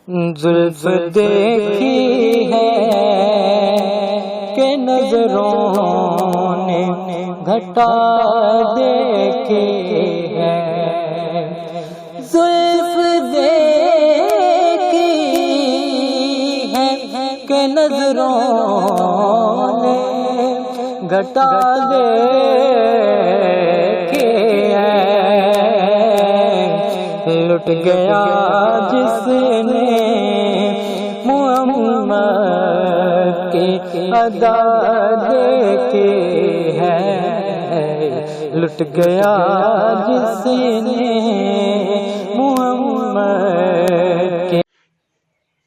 زلف دیکھی ہے کہ نظروں نے گھٹا دیکھی ہے، زلف دیکھی ہے کہ نظروں نے گھٹا دیکھی ہے، لٹ گیا جس نے محمد کی ادا دیکھی ہے، لٹ گیا جس نے محمد کی۔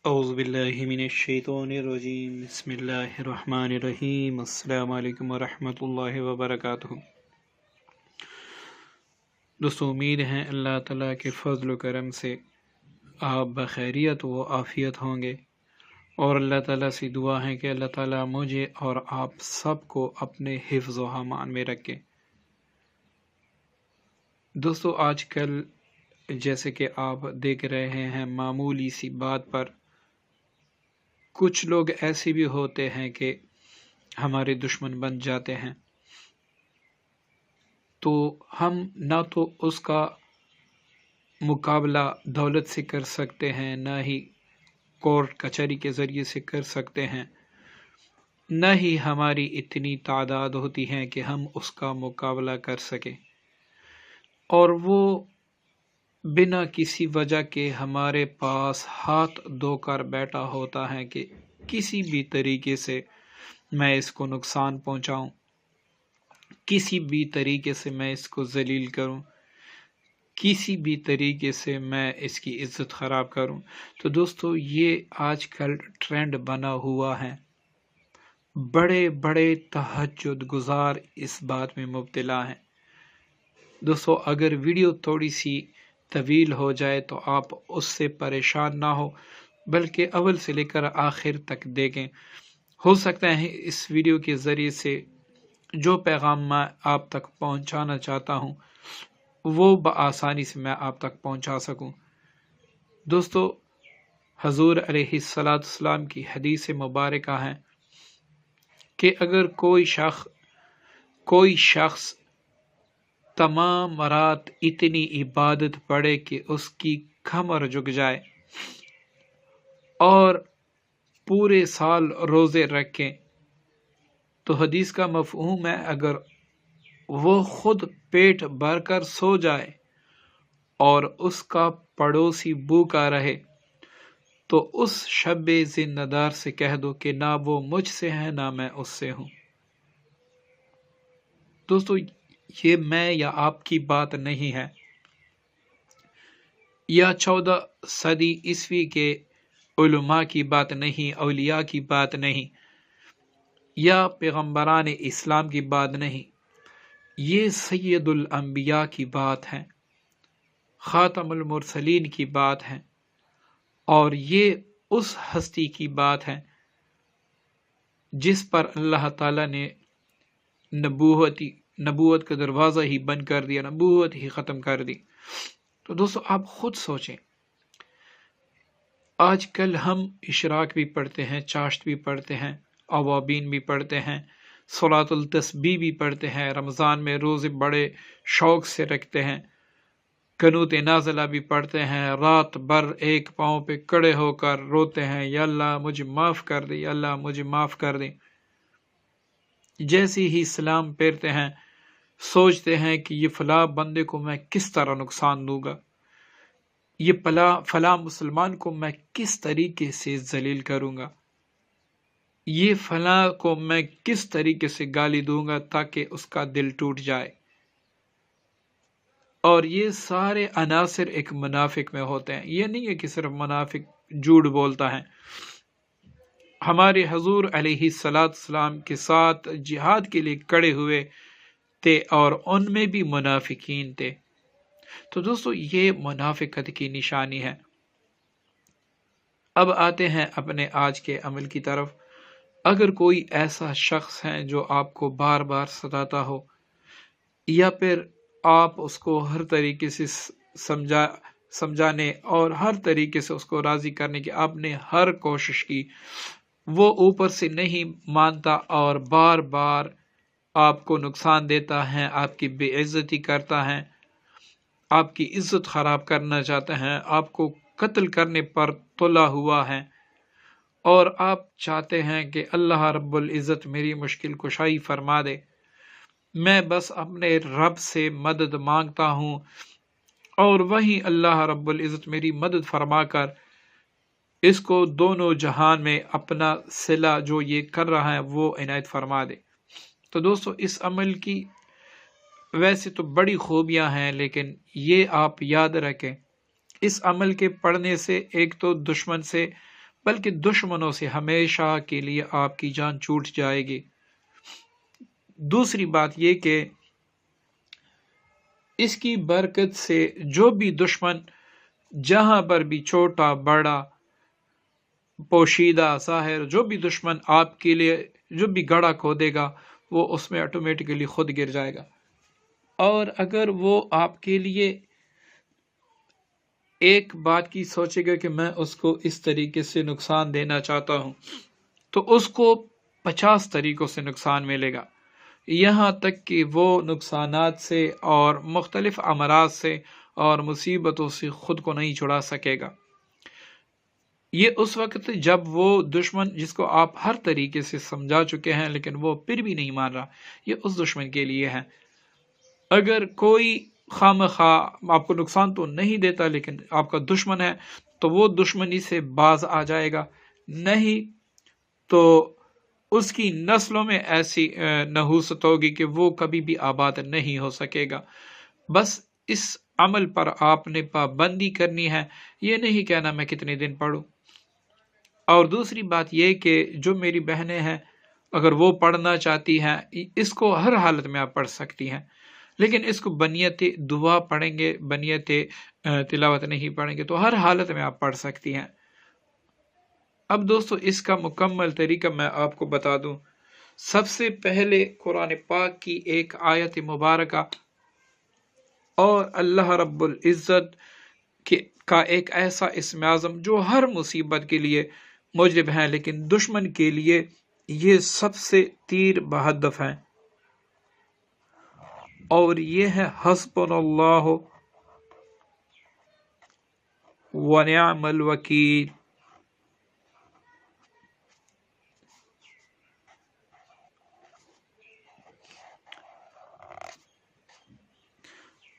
اعوذ باللہ من الشیطان الرجیم، بسم اللہ الرحمن الرحیم۔ السلام علیکم ورحمۃ اللہ وبرکاتہ۔ دوستو، امید ہے اللہ تعالیٰ کے فضل و کرم سے آپ بخیریت و عافیت ہوں گے، اور اللہ تعالیٰ سے دعا ہے کہ اللہ تعالیٰ مجھے اور آپ سب کو اپنے حفظ و امان میں رکھے۔ دوستو، آج کل جیسے کہ آپ دیکھ رہے ہیں، معمولی سی بات پر کچھ لوگ ایسے بھی ہوتے ہیں کہ ہمارے دشمن بن جاتے ہیں، تو ہم نہ تو اس کا مقابلہ دولت سے کر سکتے ہیں، نہ ہی کورٹ کچہری کے ذریعے سے کر سکتے ہیں، نہ ہی ہماری اتنی تعداد ہوتی ہے کہ ہم اس کا مقابلہ کر سکیں، اور وہ بنا کسی وجہ کے ہمارے پاس ہاتھ دھو کر بیٹھا ہوتا ہے کہ کسی بھی طریقے سے میں اس کو نقصان پہنچاؤں، کسی بھی طریقے سے میں اس کو ذلیل کروں، کسی بھی طریقے سے میں اس کی عزت خراب کروں۔ تو دوستو، یہ آج کل ٹرینڈ بنا ہوا ہے، بڑے بڑے تہجد گزار اس بات میں مبتلا ہیں۔ دوستو، اگر ویڈیو تھوڑی سی طویل ہو جائے تو آپ اس سے پریشان نہ ہو، بلکہ اول سے لے کر آخر تک دیکھیں۔ ہو سکتا ہے اس ویڈیو کے ذریعے سے جو پیغام میں آپ تک پہنچانا چاہتا ہوں وہ بآسانی سے میں آپ تک پہنچا سکوں۔ دوستو، حضور علیہ السلام کی حدیث مبارکہ ہے کہ اگر کوئی شخص تمام رات اتنی عبادت پڑے کہ اس کی کمر جھک جائے، اور پورے سال روزے رکھیں، تو حدیث کا مفہوم ہے اگر وہ خود پیٹ بھر کر سو جائے اور اس کا پڑوسی بھوکا رہے، تو اس شب زندہ دار سے کہہ دو کہ نہ وہ مجھ سے ہے نہ میں اس سے ہوں۔ دوستو، یہ میں یا آپ کی بات نہیں ہے، یا 14 صدی عیسوی کے علماء کی بات نہیں، اولیاء کی بات نہیں، یا پیغمبران اسلام کی بات نہیں، یہ سید الانبیاء کی بات ہے، خاتم المرسلین کی بات ہے، اور یہ اس ہستی کی بات ہے جس پر اللہ تعالیٰ نے نبوت کا دروازہ ہی بند کر دیا، نبوت ہی ختم کر دی۔ تو دوستو، آپ خود سوچیں، آج کل ہم اشراق بھی پڑھتے ہیں، چاشت بھی پڑھتے ہیں، اوابین بھی پڑھتے ہیں، صلاۃ التسبیح بھی پڑھتے ہیں، رمضان میں روزے بڑے شوق سے رکھتے ہیں، قنوت نازلہ بھی پڑھتے ہیں، رات بھر ایک پاؤں پہ کڑے ہو کر روتے ہیں، یا اللہ مجھے معاف کر دے، یا اللہ مجھے معاف کر دے۔ جیسے ہی سلام پھیرتے ہیں سوچتے ہیں کہ یہ فلاں بندے کو میں کس طرح نقصان دوں گا، یہ فلاں مسلمان کو میں کس طریقے سے ذلیل کروں گا، یہ فلاں کو میں کس طریقے سے گالی دوں گا تاکہ اس کا دل ٹوٹ جائے۔ اور یہ سارے عناصر ایک منافق میں ہوتے ہیں، یہ نہیں ہے کہ صرف منافق جھوٹ بولتا ہے، ہمارے حضور علیہ السلام کے ساتھ جہاد کے لیے کڑے ہوئے تھے، اور ان میں بھی منافقین تھے۔ تو دوستو، یہ منافقت کی نشانی ہے۔ اب آتے ہیں اپنے آج کے عمل کی طرف۔ اگر کوئی ایسا شخص ہے جو آپ کو بار بار ستاتا ہو، یا پھر آپ اس کو ہر طریقے سے سمجھانے اور ہر طریقے سے اس کو راضی کرنے کی آپ نے ہر کوشش کی، وہ اوپر سے نہیں مانتا اور بار بار آپ کو نقصان دیتا ہے، آپ کی بے عزتی کرتا ہے، آپ کی عزت خراب کرنا چاہتا ہے، آپ کو قتل کرنے پر تلا ہوا ہے، اور آپ چاہتے ہیں کہ اللہ رب العزت میری مشکل کشائی فرما دے، میں بس اپنے رب سے مدد مانگتا ہوں اور وہی اللہ رب العزت میری مدد فرما کر اس کو دونوں جہان میں اپنا صلہ جو یہ کر رہا ہے وہ عنایت فرما دے۔ تو دوستو اس عمل کی ویسے تو بڑی خوبیاں ہیں، لیکن یہ آپ یاد رکھیں اس عمل کے پڑھنے سے ایک تو دشمن سے بلکہ دشمنوں سے ہمیشہ کے لیے آپ کی جان چھوٹ جائے گی۔ دوسری بات یہ کہ اس کی برکت سے جو بھی دشمن جہاں پر بھی چھوٹا بڑا پوشیدہ ظاہر جو بھی دشمن آپ کے لیے جو بھی گڑھا کھودے گا وہ اس میں آٹومیٹکلی خود گر جائے گا، اور اگر وہ آپ کے لیے ایک بات کی سوچے گا کہ میں اس کو اس طریقے سے نقصان دینا چاہتا ہوں تو اس کو 50 طریقوں سے نقصان ملے گا، یہاں تک کہ وہ نقصانات سے اور مختلف امراض سے اور مصیبتوں سے خود کو نہیں چھڑا سکے گا۔ یہ اس وقت جب وہ دشمن جس کو آپ ہر طریقے سے سمجھا چکے ہیں لیکن وہ پھر بھی نہیں مان رہا، یہ اس دشمن کے لیے ہے۔ اگر کوئی خواہ آپ کو نقصان تو نہیں دیتا لیکن آپ کا دشمن ہے تو وہ دشمنی سے باز آ جائے گا، نہیں تو اس کی نسلوں میں ایسی نحوست ہوگی کہ وہ کبھی بھی آباد نہیں ہو سکے گا۔ بس اس عمل پر آپ نے پابندی کرنی ہے، یہ نہیں کہنا میں کتنے دن پڑھوں۔ اور دوسری بات یہ کہ جو میری بہنیں ہیں اگر وہ پڑھنا چاہتی ہیں اس کو ہر حالت میں آپ پڑھ سکتی ہیں، لیکن اس کو بنیت دعا پڑھیں گے، بنیت تلاوت نہیں پڑھیں گے، تو ہر حالت میں آپ پڑھ سکتی ہیں۔ اب دوستو اس کا مکمل طریقہ میں آپ کو بتا دوں۔ سب سے پہلے قرآن پاک کی ایک آیت مبارکہ اور اللہ رب العزت کا ایک ایسا اسم اعظم جو ہر مصیبت کے لیے موجب ہیں لیکن دشمن کے لیے یہ سب سے تیر بہدف ہیں، اور یہ ہے حسبنا اللہ ونعم الوکیل۔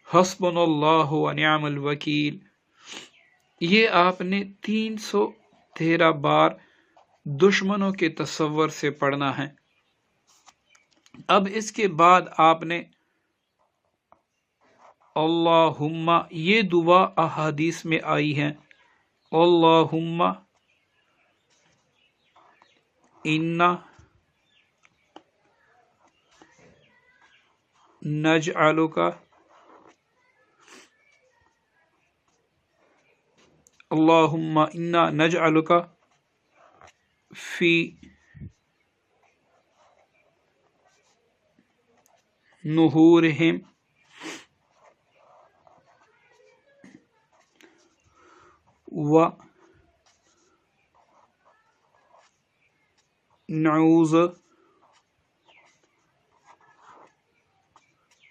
حسبنا اللہ ونعم الوکیل یہ آپ نے 313 بار دشمنوں کے تصور سے پڑھنا ہے۔ اب اس کے بعد آپ نے اللہم، یہ دعا احادیث میں آئی ہے، اللہم انا نجعلک اللہم انا نجعلک فی نحورہم و نعوذ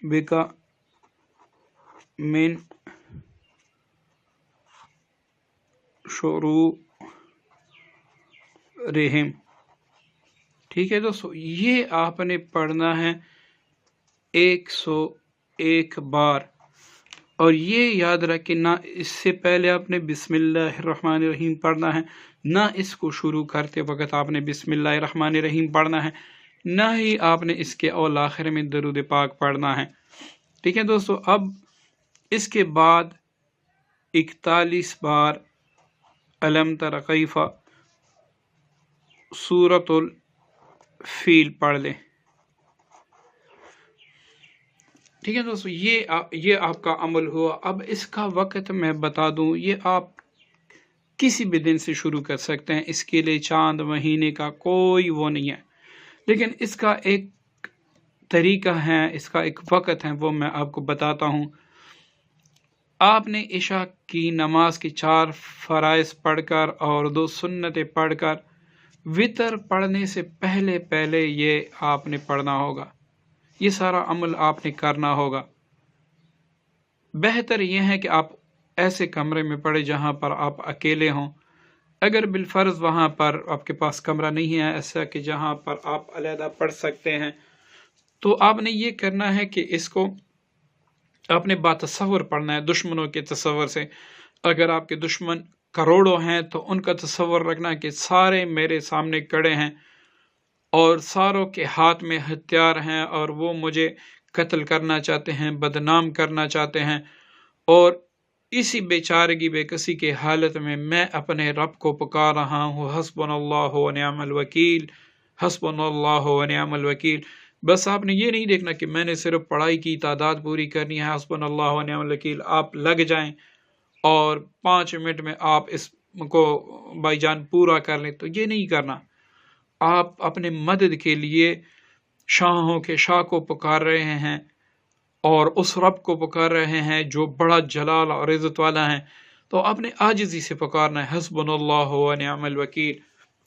بک من شرورہم۔ ٹھیک ہے دوستو، یہ آپ نے پڑھنا ہے 101 بار، اور یہ یاد رکھیں نہ اس سے پہلے آپ نے بسم اللہ الرحمن الرحیم پڑھنا ہے، نہ اس کو شروع کرتے وقت آپ نے بسم اللہ الرحمن الرحیم پڑھنا ہے، نہ ہی آپ نے اس کے اول آخر میں درود پاک پڑھنا ہے۔ ٹھیک ہے دوستو، اب اس کے بعد 41 بار الم تر کیف سورۃ الفیل پڑھ لیں۔ ٹھیک ہے دوستو، یہ آپ کا عمل ہوا۔ اب اس کا وقت میں بتا دوں، یہ آپ کسی بھی دن سے شروع کر سکتے ہیں، اس کے لیے چاند مہینے کا کوئی وہ نہیں ہے، لیکن اس کا ایک طریقہ ہے، اس کا ایک وقت ہے، وہ میں آپ کو بتاتا ہوں۔ آپ نے عشاء کی نماز کی 4 فرائض پڑھ کر اور 2 سنتیں پڑھ کر وطر پڑھنے سے پہلے یہ آپ نے پڑھنا ہوگا، یہ سارا عمل آپ نے کرنا ہوگا۔ بہتر یہ ہے کہ آپ ایسے کمرے میں پڑھیں جہاں پر آپ اکیلے ہوں۔ اگر بالفرض وہاں پر آپ کے پاس کمرہ نہیں ہے ایسا کہ جہاں پر آپ علیحدہ پڑھ سکتے ہیں، تو آپ نے یہ کرنا ہے کہ اس کو آپ نے باتصور پڑھنا ہے، دشمنوں کے تصور سے۔ اگر آپ کے دشمن کروڑوں ہیں تو ان کا تصور رکھنا کہ سارے میرے سامنے کھڑے ہیں اور ساروں کے ہاتھ میں ہتھیار ہیں اور وہ مجھے قتل کرنا چاہتے ہیں، بدنام کرنا چاہتے ہیں، اور اسی بیچارگی بے کسی کے حالت میں اپنے رب کو پکار رہا ہوں، حسبنا اللہ و نعم الوکیل، حسبنا اللہ و نعم الوکیل۔ بس آپ نے یہ نہیں دیکھنا کہ میں نے صرف پڑھائی کی تعداد پوری کرنی ہے، حسبنا اللہ و نعم الوکیل، آپ لگ جائیں اور 5 منٹ میں آپ اس کو بھائی جان پورا کر لیں، تو یہ نہیں کرنا۔ آپ اپنے مدد کے لیے شاہوں کے شاہ کو پکار رہے ہیں اور اس رب کو پکار رہے ہیں جو بڑا جلال اور عزت والا ہے، تو آپ نے عاجزی سے پکارنا ہے، حسبنا اللہ و نعم الوکیل۔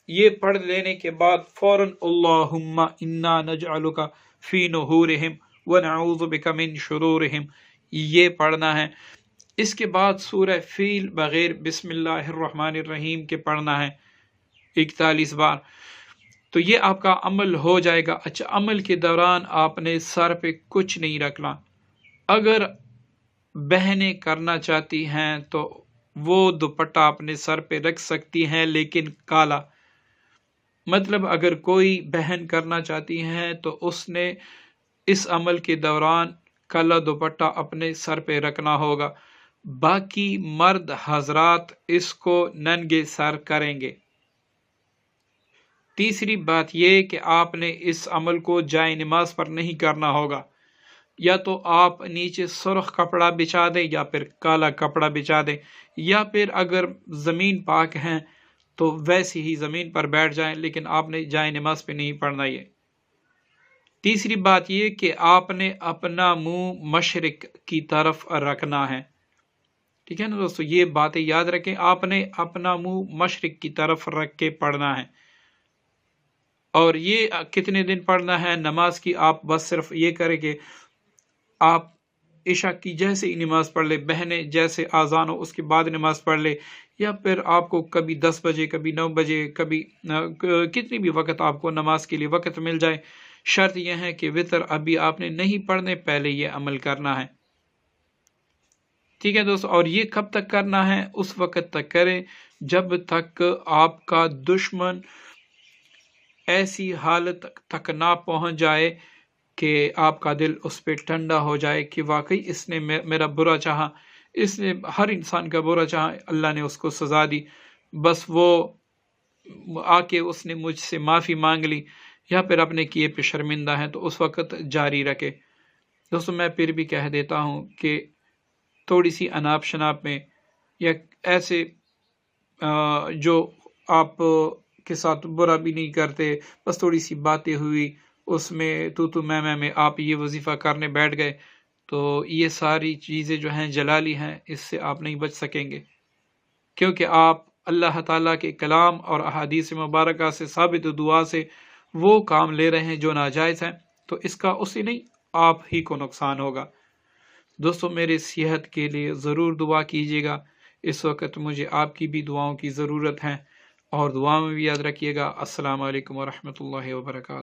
یہ پڑھ لینے کے بعد فوراً اللہم انا نجعلک فی نحورہم ونعوذ بک من شرورہم، یہ پڑھنا ہے۔ اس کے بعد سورہ فیل بغیر بسم اللہ الرحمن الرحیم کے پڑھنا ہے 41 بار، تو یہ آپ کا عمل ہو جائے گا۔ اچھا، عمل کے دوران آپ نے سر پہ کچھ نہیں رکھنا۔ اگر بہنیں کرنا چاہتی ہیں تو وہ دوپٹہ اپنے سر پہ رکھ سکتی ہیں، لیکن کالا، مطلب اگر کوئی بہن کرنا چاہتی ہیں تو اس نے اس عمل کے دوران کالا دوپٹہ اپنے سر پہ رکھنا ہوگا۔ باقی مرد حضرات اس کو ننگے سر کریں گے۔ تیسری بات یہ کہ آپ نے اس عمل کو جائے نماز پر نہیں کرنا ہوگا، یا تو آپ نیچے سرخ کپڑا بچھا دیں یا پھر کالا کپڑا بچھا دیں، یا پھر اگر زمین پاک ہیں تو ویسی ہی زمین پر بیٹھ جائیں، لیکن آپ نے جائے نماز پہ نہیں پڑھنا۔ یہ تیسری بات یہ کہ آپ نے اپنا منہ مشرق کی طرف رکھنا ہے، ٹھیک ہے نا دوستو، یہ باتیں یاد رکھیں، آپ نے اپنا منہ مشرق کی طرف رکھ کے پڑھنا ہے۔ اور یہ کتنے دن پڑھنا ہے نماز کی؟ آپ بس صرف یہ کریں کہ آپ عشاء کی جیسے ہی نماز پڑھ لے، بہنیں جیسے آذان ہو اس کے بعد نماز پڑھ لے، یا پھر آپ کو کبھی 10 بجے کبھی 9 بجے کبھی کتنی بھی وقت آپ کو نماز کے لیے وقت مل جائے، شرط یہ ہے کہ وطر ابھی آپ نے نہیں پڑھنے، پہلے یہ عمل کرنا ہے، ٹھیک ہے دوستو۔ اور یہ کب تک کرنا ہے؟ اس وقت تک کریں جب تک آپ کا دشمن ایسی حالت تک نہ پہنچ جائے کہ آپ کا دل اس پہ ٹھنڈا ہو جائے کہ واقعی اس نے میرا برا چاہا، اس نے ہر انسان کا برا چاہا، اللہ نے اس کو سزا دی، بس وہ آ کے اس نے مجھ سے معافی مانگ لی یا پھر اپنے کیے پہ شرمندہ ہے، تو اس وقت جاری رکھے۔ دوستو میں پھر بھی کہہ دیتا ہوں کہ تھوڑی سی اناپ شناپ میں یا ایسے جو آپ کے ساتھ برا بھی نہیں کرتے، بس تھوڑی سی باتیں ہوئی، اس میں تو میں آپ یہ وظیفہ کرنے بیٹھ گئے، تو یہ ساری چیزیں جو ہیں جلالی ہیں، اس سے آپ نہیں بچ سکیں گے، کیونکہ آپ اللہ تعالیٰ کے کلام اور احادیث مبارکہ سے ثابت دعا سے وہ کام لے رہے ہیں جو ناجائز ہیں، تو اس کا اسی نہیں آپ ہی کو نقصان ہوگا۔ دوستو میرے صحت کے لیے ضرور دعا کیجیے گا، اس وقت مجھے آپ کی بھی دعاؤں کی ضرورت ہے، اور دعا میں بھی یاد رکھیے گا۔ السلام علیکم ورحمۃ اللہ وبرکاتہ۔